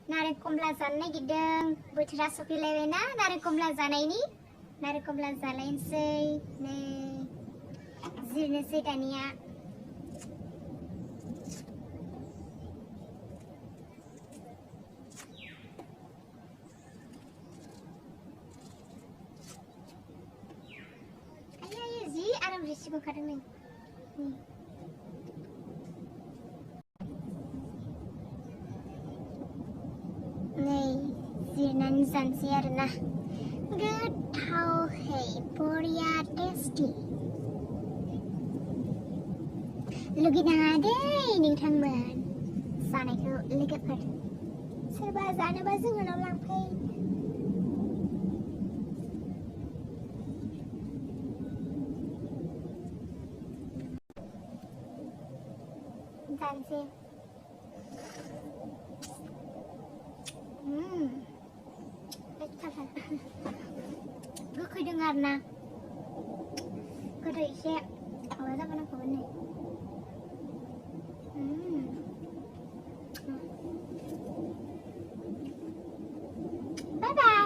नारें कमला जानो नागिरदों बोथोरा सफैलायबायना नारें कमला जानायनि नारें कमला जालायनोसै नै जिरनोसै दानिया आयै जि आराम रिसिभ ओंखारदों नै नै जिरनानै जानोसै आरोना गोथावहै बरिया टेस्टि लुगैनाङा दै नोंथांमोन जानायखौ लोगोफोर सोरबा जानोबा जोंनाव लांफै जानोसै गोखैदों आरोना गोदै एसे माबा जाबोनांगौमोन नै बाय बाय